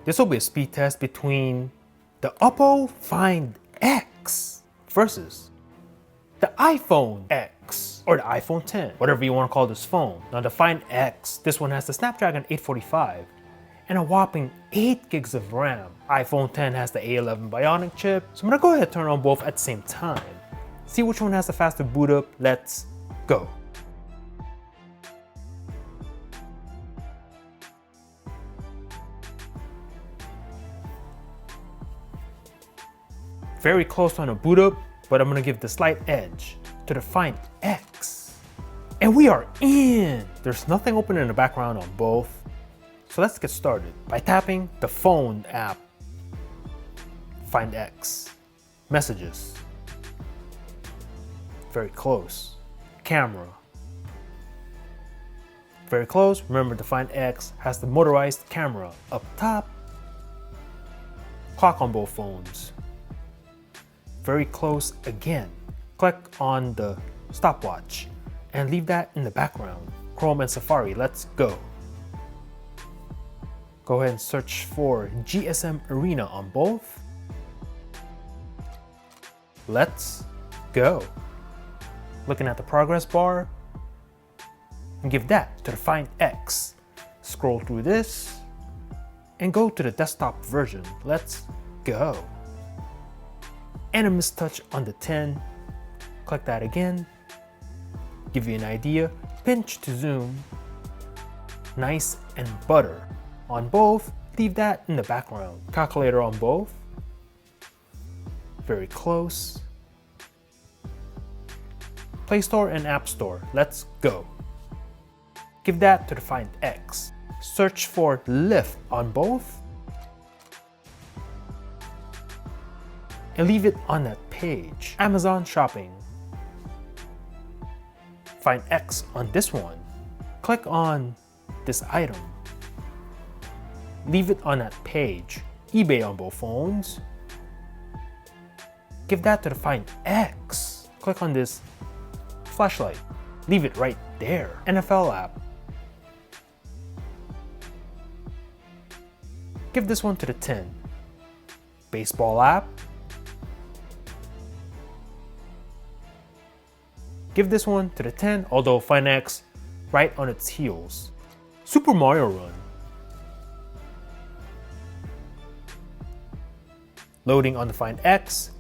This will be a speed test between the Oppo Find X versus the iPhone X or the iPhone X, whatever you want to call this phone. Now the Find X, this one has the Snapdragon 845 and a whopping 8 gigs of RAM. iPhone X has the A11 Bionic chip, so I'm gonna go ahead and turn on both at the same time. See which one has the faster boot up. Let's go. Very close on a boot up, but I'm gonna give the slight edge to the Find X. And we are in! There's nothing open in the background on both. So let's get started by tapping the phone app. Find X. Messages. Very close. Camera. Very close. Remember the Find X has the motorized camera up top. Clock on both phones. Very close again. Click on the stopwatch and leave that in the background. Chrome and Safari, let's go. Go ahead and search for GSM Arena on both. Let's go. Looking at the progress bar and give that to the Find X. Scroll through this and go to the desktop version. Let's go. And a mistouch on the 10. Click that again. Give you an idea. Pinch to zoom. Nice and butter. On both, leave that in the background. Calculator on both. Very close. Play Store and App Store. Let's go. Give that to the Find X. Search for Lyft on both. And leave it on that page. Amazon Shopping. Find X on this one. Click on this item. Leave it on that page. eBay on both phones. Give that to the Find X. Click on this flashlight. Leave it right there. NFL app. Give this one to the 10. Baseball app. Give this one to the 10, although Find X right on its heels. Super Mario Run. Loading on the Find X.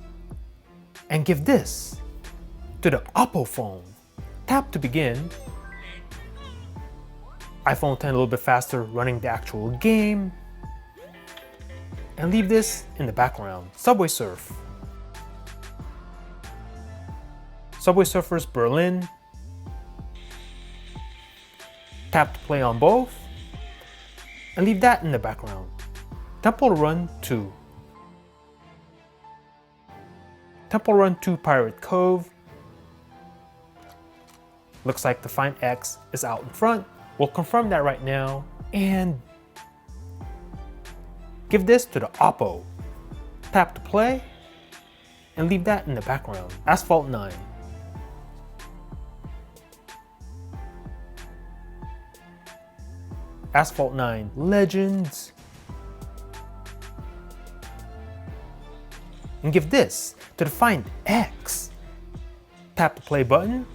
And give this to the Oppo phone. Tap to begin. iPhone X a little bit faster running the actual game. And leave this in the background. Subway Surf. Subway Surfers Berlin. Tap to play on both. And leave that in the background. Temple Run 2. Temple Run 2 Pirate Cove. Looks like the Find X is out in front. We'll confirm that right now. And give this to the Oppo. Tap to play. And leave that in the background. Asphalt 9. Asphalt 9 Legends. And give this to the Find X. Tap the play button.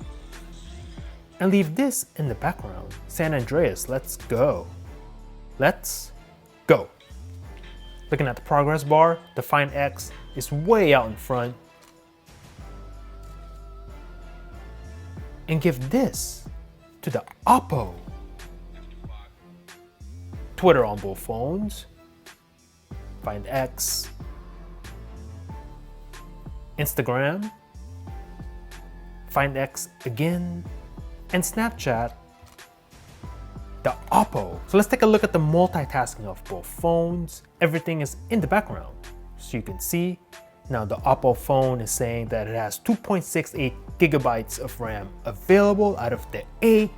And leave this in the background. San Andreas, let's go. Let's go. Looking at the progress bar, the Find X is way out in front. And give this to the Oppo. Twitter on both phones. Find X. Instagram. Find X again. And Snapchat. The Oppo. So let's take a look at the multitasking of both phones. Everything is in the background. So you can see. Now the Oppo phone is saying that it has 2.68 gigabytes of RAM available out of the 8.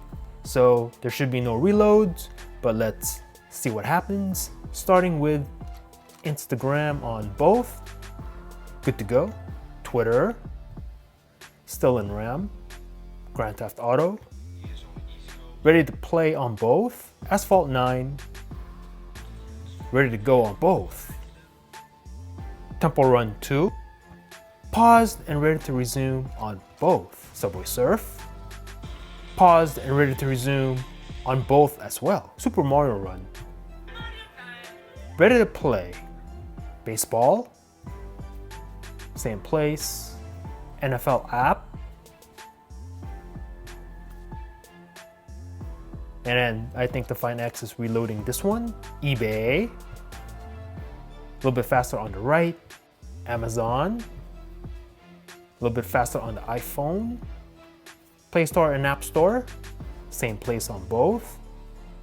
So there should be no reloads, but let's see what happens. Starting with Instagram on both. Good to go. Twitter. Still in RAM. Grand Theft Auto. Ready to play on both. Asphalt 9. ready to go on both. Temple Run 2, paused and ready to resume on both. Subway Surf, paused and ready to resume on both as well. Super Mario Run, ready to play. Baseball, same place. NFL app, and then I think the Find X is reloading this one. eBay, a little bit faster on the right. Amazon, a little bit faster on the iPhone. Play Store and App Store, same place on both.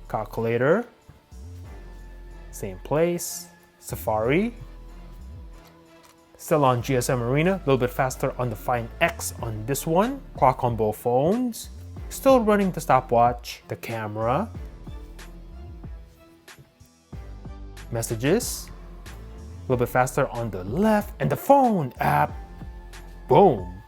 Calculator, same place. Safari, still on GSM Arena, a little bit faster on the Find X on this one. Clock on both phones, still running the stopwatch. The camera, messages, a little bit faster on the left, and the phone app, boom.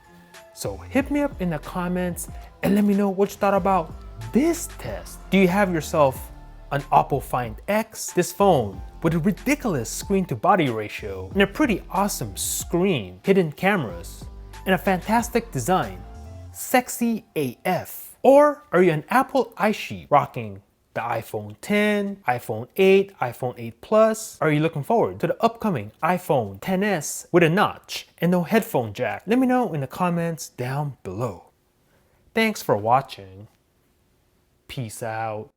So hit me up in the comments and let me know what you thought about this test. Do you have yourself an Oppo Find X? This phone with a ridiculous screen to body ratio and a pretty awesome screen, hidden cameras, and a fantastic design. Sexy AF. Or are you an Apple iSheep rocking the iPhone 10, iPhone 8, iPhone 8 Plus? Are you looking forward to the upcoming iPhone 10s with a notch and no headphone jack? Let me know in the comments down below. Thanks for watching. Peace out.